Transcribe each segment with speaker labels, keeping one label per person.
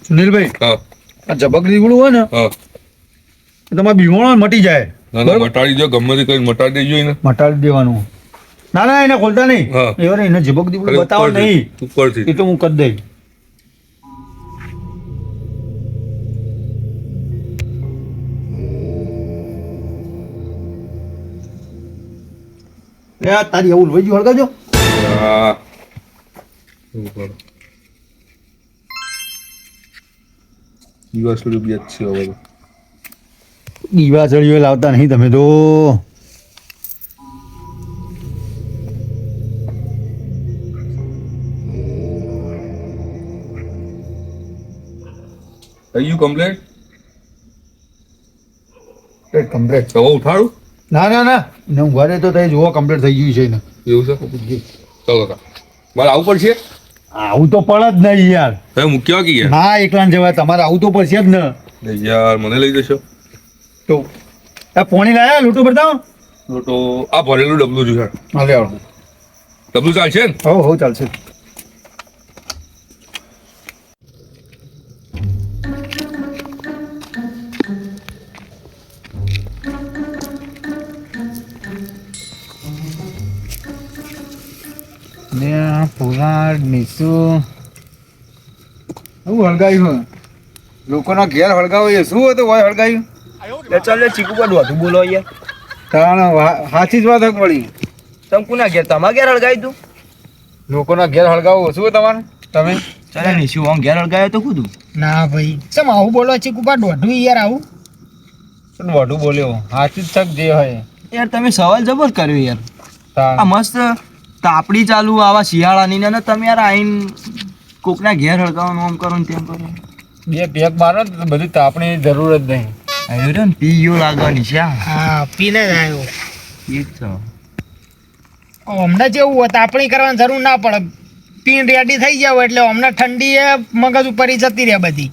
Speaker 1: સુનિલભાઈ
Speaker 2: હા
Speaker 1: આ જબક દીવડું હોય ને
Speaker 2: હા
Speaker 1: તમારે બીવાણો મટી જાય.
Speaker 2: ના ના મટાડી દો, ગમે તે કરીને મટાડી દેજો એને.
Speaker 1: મટાડી દેવાનું. ના ના એને ખોલતા નહીં.
Speaker 2: હા
Speaker 1: એને જબક દીવડું બતાવો નહીં
Speaker 2: ઉપરથી
Speaker 1: એ તો હું કરી દઈ. તારી એવું લઈ ગયું હળગાજો.
Speaker 2: હા એવું કરો. દિવસ થોડી બી જ છે હવે તો.
Speaker 1: દીવા ચડીઓ લાવતા નહીં તમે તો.
Speaker 2: થઈ ગયું કમ્પ્લેટ?
Speaker 1: કમ્પ્લીટ.
Speaker 2: તો ઉઠાડું?
Speaker 1: ના ના ના એને હું ઘરે તો થઈ જુઓ કમ્પ્લીટ થઈ ગયું છે એને.
Speaker 2: એવું છે? ચાલો તા મારે આવું પડશે?
Speaker 1: આવું તો પડે જ નહીં યાર.
Speaker 2: હવે મૂક્યા કે યાર?
Speaker 1: ના એકલા જવાય, તમારે આવું તો પડશે જ ને.
Speaker 2: યાર મને લઈ જશો
Speaker 1: તો આ પોણી લાયા લૂંટો બતાવો.
Speaker 2: તો આ ભરેલું ડબલું જોઈએ.
Speaker 1: હાલે આવો.
Speaker 2: ડબલું ચાલશે ને?
Speaker 1: હો હો ચાલશે. ને પોલાડ નીસું હું હળગાવ્યું લોકોના ઘેર હળગાવ્યું શું હતું હોય હળગાવ્યું.
Speaker 3: ચાલ ચીકુ પર વધુ બોલો યાર.
Speaker 1: તાણ સાચી જ વાત મળી.
Speaker 3: તમે કોના ઘેર તમારા ઘેર હળગાવી તું?
Speaker 1: લોકોના ઘેર હળગાવો શું તમારે તમે
Speaker 3: ચાલે નહીં શું આમ ઘેર હળગાવ્યો તો ખુદું.
Speaker 4: ના ભાઈ ચમ આવું બોલો ચીકુ પર દોઢું યાર આવું.
Speaker 1: વધુ બોલ્યો સાચી જ તક જે હોય.
Speaker 3: યાર તમે સવાલ જબર કર્યો યાર. આ
Speaker 1: તાણ
Speaker 3: મસ્ત તાપડી ચાલુ આવા શિયાળાની ને તમે યાર આઈને કોકના ઘેર હળગાવવાનું આમ કરો ને તેમ કરો.
Speaker 1: બે પેક મારો ને તો બધી તાપણી જરૂર જ નહીં.
Speaker 3: આવ્યો રે ને પીયો લાગવાની છે આ.
Speaker 4: હા પીને જ આવ્યો.
Speaker 3: એ જ છે.
Speaker 4: હમણાં જેવું હોય તાપણી કરવાની જરૂર ના પડે, પીન રેડી થઈ જાવ એટલે હમણાં ઠંડી એ મગજ ઉપર જતી રહે બધી.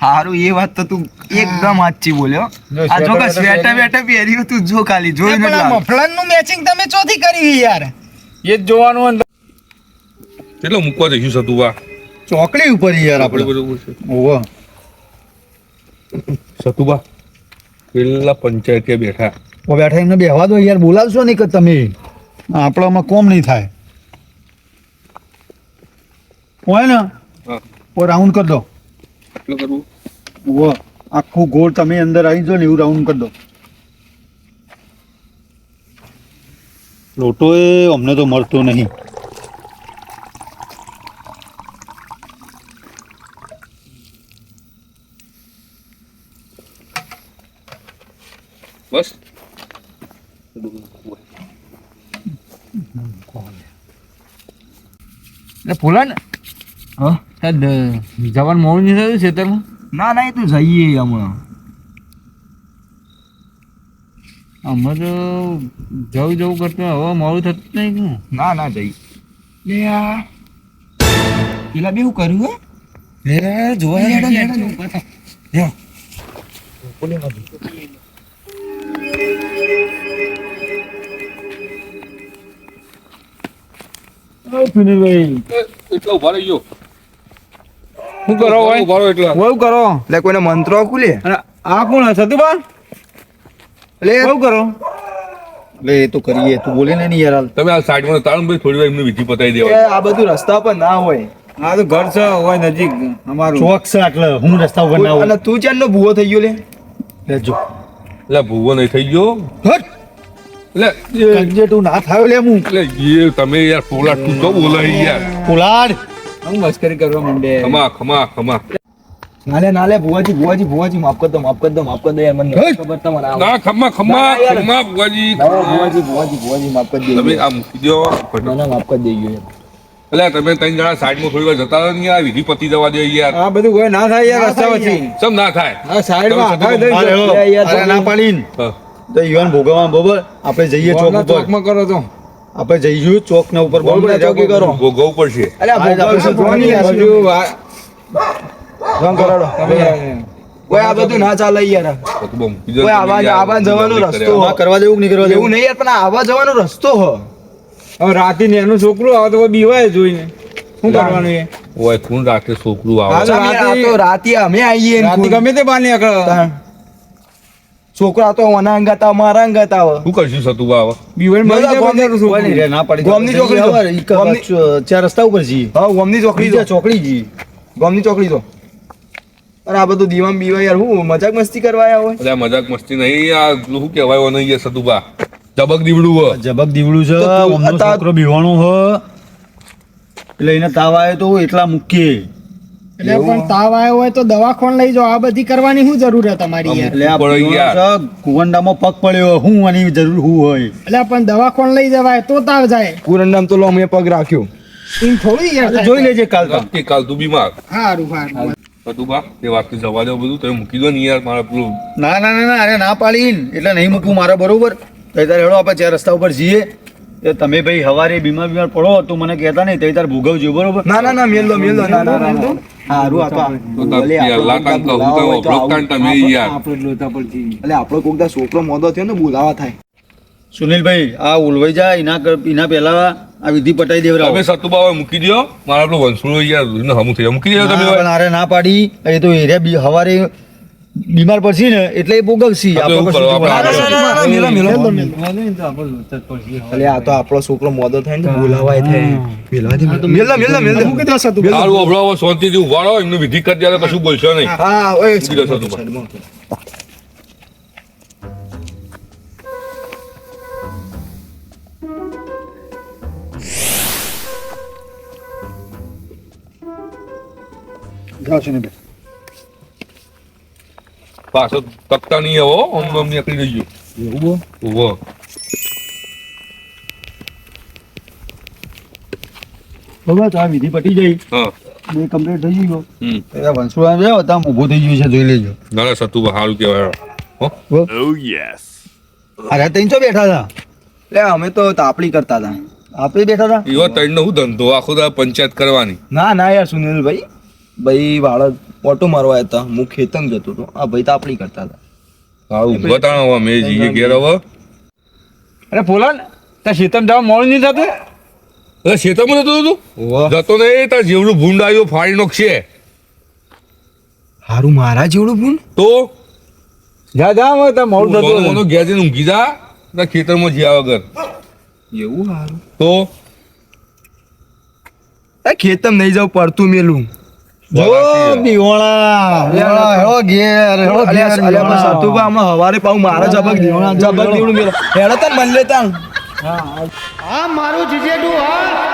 Speaker 3: હારું એ વાત તો તું એકદમ સાચી બોલ્યો.
Speaker 1: જો
Speaker 3: આ જો કે
Speaker 1: સ્વેટર
Speaker 3: સ્વેટર વેટર પહેર્યું તું જો ખાલી જોઈ
Speaker 4: પણ આ
Speaker 3: નથી.
Speaker 4: મફલર નું મેચિંગ તમે ચોથી કરી યાર.
Speaker 1: એ જ જોવાનું અંદર
Speaker 2: કેટલો મૂકવા જઈશું સતુભા?
Speaker 1: ચોકડી ઉપર યાર આપણે
Speaker 2: બરોબર છે
Speaker 1: ઓહો
Speaker 2: સતુભા પેલા પંચાયતે બેઠા.
Speaker 1: ઓ બેઠા એમને બેહવા દો યાર, બોલાવશો નહીં કે તમે આપણામાં કોમ નહીં થાય હોય ને.
Speaker 2: હા
Speaker 1: ઓ રાઉન્ડ કરી દો.
Speaker 2: કેટલું કરવું?
Speaker 1: ઓ આખું ગોળ તમે અંદર આવી જો ને એવું રાઉન્ડ કરી દો. લોટો એ અમને તો મળતો નહીં.
Speaker 2: બસ
Speaker 1: એટલે ફૂલા ને
Speaker 3: હા
Speaker 1: જવાનું મોડું નહીં થયું ખેતરમાં.
Speaker 3: ના ના એ તો જઈએ હમણાં.
Speaker 1: અમે તો જવું જવું કરતો હવે મોડું થતું નહીં.
Speaker 3: ના ના જઈ લે આ પેલા બે શું કર્યું હે
Speaker 1: જોવા સુનિલભાઈ
Speaker 2: એટલો ઉભા રહી ગયો.
Speaker 1: શું કરો ભાઈ?
Speaker 2: ઉભા રહો એટલા.
Speaker 1: બહુ કરો.
Speaker 3: એટલે કોઈને મંત્રો ખુલે
Speaker 1: અને આ કોણ સતુબા?
Speaker 3: એટલે
Speaker 1: બહુ કરો. એટલે એ તો કરીએ, તું બોલે ને યાર હાલ.
Speaker 2: તમે આ સાઈડમાં તાળું ભાઈ થોડી વાર એમને વિધિ પતાવી દેવા.
Speaker 3: આ બધું રસ્તા પર ના હોય.
Speaker 1: આ તો ઘર છે હોય નજીક અમારું ચોક છે એટલે હું રસ્તા ઉપર ના
Speaker 3: અને તું ચાંદનો ભૂવો થઈ ગયો લે.
Speaker 1: લેજો.
Speaker 2: એટલે ભૂવો નહીં થઈ ગયો.
Speaker 1: હટ
Speaker 2: એટલે
Speaker 1: કંજે તું ના થાયો લે હું.
Speaker 2: એટલે એ તમે યાર પોલા તું તો બોલાય યાર.
Speaker 1: પોલાડ
Speaker 3: હું મસ્કરી કરવા માંડે.
Speaker 2: ખમા ખમા ખમા.
Speaker 3: નાલે ભુવાજી માફ કર દો માફ કર દો યાર મને
Speaker 1: હે?
Speaker 3: ખબર તમારે આવો.
Speaker 2: ના ખમા ખમા
Speaker 3: ના, યાર.
Speaker 2: ખમા બુઆજી.
Speaker 3: ભુવાજી માફ કરી દેજો.
Speaker 2: તમે આ મૂકી દો.
Speaker 3: ના માફ કરી દેજો યાર.
Speaker 2: એટલે તમે ત્રણ જણા સાઈડમાં થોડી વાર જતા રહો ને યાર, વિધિ પતી જવા દે યાર.
Speaker 1: આ બધું કોઈ ના થાય યાર રસ્તા વચ્ચે.
Speaker 2: સમ ના થાય.
Speaker 1: આ સાઈડમાં
Speaker 2: તમે
Speaker 1: આગળ દઈ
Speaker 3: યાર,
Speaker 1: દો.
Speaker 3: યાર,
Speaker 1: અરે ના પાડીન
Speaker 2: હા.
Speaker 1: તો યુવાન ભોગવવા બરોબર આપણે જઈએ ચોક ઉપર.
Speaker 3: ચોકમાં કરો તો.
Speaker 1: આપણે જઈશું ચોક ના ઉપર
Speaker 3: બરોબર, ચોકી કરો.
Speaker 2: ભોગવવું પડશે.
Speaker 3: અલ્યા
Speaker 1: આ આપણે
Speaker 3: ભોગવશો તો નહીં યાર. ફોન કરાડો. કોઈ આ બધું ના ચાલે યાર.
Speaker 2: તો બહુ મૂકી દો
Speaker 3: કોઈ
Speaker 2: તમે યાર.
Speaker 3: આવા જવાનો રસ્તો.
Speaker 1: આ કરવા દેવું કે નહીં કરવા
Speaker 3: એવું
Speaker 1: દેવું?
Speaker 3: નહીં યાર પણ આ આવવા જવાનો રસ્તો હ.
Speaker 1: હવે રાતે ને એનું છોકરું આવે તો બીવાય જોઈને. શું કરવાનું એ
Speaker 2: ઓય કોણ રાતે છોકરું
Speaker 1: હા,
Speaker 2: આવે
Speaker 1: તો
Speaker 3: અમે
Speaker 1: રાતે-
Speaker 3: આ તો રાતે અમે આવીએ ને
Speaker 1: રાતે
Speaker 3: કોઈ-
Speaker 1: ગમે તે બાર નીકળો
Speaker 3: તાણ. છોકરા તો ઓના અંગાત આવે, મારા અંગાત આવે.
Speaker 2: શું કરશું સતુભા આવે
Speaker 1: બીવડ મરી જાય
Speaker 3: ગોમની-
Speaker 1: બધા છોકરું.
Speaker 3: કોઈ નહીં,
Speaker 1: ના પડી
Speaker 3: ગોમની ચોકડી તો. ગોમની-
Speaker 5: ચાર રસ્તા ઉપર જઈએ
Speaker 3: હા, ગોમની ચોકડી તો.
Speaker 5: બીજા ચોકડી જઈએ
Speaker 3: ગોમની ચોકડી તો. અરે આ બધું દીવામ બીવા યાર હું મજાક મસ્તી કરવા આયા હોય.
Speaker 2: અલ્યા મજાક મસ્તી નહીં આ શું કહેવાય ઓને યાર સતુભા જબક દીવડું હ
Speaker 5: જબક દીવડું છે
Speaker 3: તો તું
Speaker 5: ઓમનો
Speaker 3: અત્યાર-
Speaker 5: છોકરો બીવાનો હ એટલે એને તાવ આવે તો એટલા મૂકીએ
Speaker 4: એટલે પણ તાવ આવ્યો હોય તો દવાખાને લઈ જાઓ. આ બધી કરવાની શું જરૂર છે તમારી યાર?
Speaker 5: એટલે આ
Speaker 2: પડો
Speaker 5: બીવાનો
Speaker 2: યાર.
Speaker 5: છે, કુવંડામાં પગ પડ્યો હું આની જરૂર હું હોય
Speaker 4: એટલે પણ દવાખાને લઈ જવાય તો તાવ જાય.
Speaker 3: કુરંડામ તો લો અમે પગ રાખ્યો.
Speaker 4: એમ થોડું યાર થાય.
Speaker 5: જોઈ લેજે કાલ તો
Speaker 2: કે કાલ તું બીમાર
Speaker 4: હારું હારું.
Speaker 2: સતુભા તે વાતથી જવા દો બધું તમે મૂકી દો ને યાર મારા પેલું
Speaker 5: ના ના ના ના અરે ના પાડી એટલે નહીં મૂકવું મારે બરોબર તો તારે હેડો આપણે ચાર રસ્તા ઉપર જઈએ એ તમે ભાઈ હવારે બીમાર પડો તો મને કહેતા નહીં તો તારે ભોગવજો બરોબર
Speaker 3: ના ના ના મેલ દો મેલ દો ના ના ના હારું આ તો
Speaker 2: તો તાર પહેલા કાન કહું તો અભલોક કાન તમે યાર
Speaker 1: આપણે લોતા પડતી
Speaker 3: એટલે આપણો કોક દા છોકરો મોદો થયો ને બોલાવા થાય.
Speaker 5: સુનિલભાઈ આ ઉલવાઈ જાય એના પહેલા આ વિધિ પટાઈ દેવરાવો
Speaker 2: તમે સતુભા હવે મૂકી દો મારા પેલો વંશુડો યાર એને હમું થઈ જાય. મૂકી દો તમે
Speaker 5: ના, પણ અરે ના પાડી એ તો એરિયા હવારે બીમાર પડશે ને એટલે એ ભોગવશી
Speaker 2: આ તો એવું
Speaker 5: આપણે
Speaker 2: કરો,
Speaker 5: કશું
Speaker 2: આપણે
Speaker 5: જોવાનું.
Speaker 3: ના, ના, ના, મેલો, મેલો.
Speaker 1: તો આપણે લોતા જ પડતી
Speaker 3: એટલે આ તો આપણો છોકરો મોદો થાય ને તો બોલાવાય થાય. મેલવાથી મેલ દો, મેલ દો, મેલ દો.
Speaker 4: મૂકી દો સતુ.
Speaker 2: સારું અભલો હવે શાંતિથી ઉભા રહો એમનું વિધિ કરી દે કશું બોલશો નહીં
Speaker 3: હા ઓય
Speaker 2: મૂકી દો સતુભા.
Speaker 1: જાઓ છે ને બે
Speaker 2: પાછો તકતા નહીં આવો આમ આમ નીકળી જઈએ
Speaker 1: એવું
Speaker 2: ઉભો
Speaker 5: બરાબર તો આ વિધિ પટી જઈ
Speaker 2: હા
Speaker 5: બે કમ્પ્લીટ થઈ ગયો
Speaker 2: હમ
Speaker 5: એ વંશુડા જાવ તામ ઊભો થઈ ગયું છે જોઈ લેજો
Speaker 2: ના ના સતુભા સારું કહેવાય હો
Speaker 5: અરે તઈ ચો બેઠા હતા
Speaker 3: એટલે અમે તો તાપડી કરતા હતા.
Speaker 5: આપણે બેઠા હતા
Speaker 2: એવો તૈણ હું ધંધો આખો દા પંચાયત કરવાની
Speaker 3: ના ના યાર સુનિલભાઈ ભાઈ બાળક ઓટો મારવા આવ્યા હતા હું ખેતમ જતો હતો આ ભાઈ તાપડી કરતા હતા.
Speaker 2: સારું બતાવો હવે મેં જઈએ ઘેર હવે
Speaker 1: અરે ફોલાન ત્યાં શીતમ જવા મોડું નહીં થતું
Speaker 2: અરે શેતામાં જતો તું જતો નહીં તાર જેવડું ભૂંડ આવ્યો ફાડી નાખશે
Speaker 3: હારું મારા જેવડું ભૂલ
Speaker 2: તો
Speaker 1: જા જા હવે ત્યાં મોડું થતું
Speaker 2: મોનો ઘેર જઈને ઊંઘી જા તાર ખેતરમાં જ્યાં વગર
Speaker 3: એવું હારું
Speaker 2: તો
Speaker 3: ખેતમ નહીં જાવ પડતું મેલું
Speaker 5: જો બીવાણા હેડો ઘેર હેડો ઘેર
Speaker 3: અલ્યા પણ સતુભા હમણાં હવારે પાછું મારા જબક દીવડું મેલો હેડો તને મળી લેતા
Speaker 4: હા મારું જીજેડું હા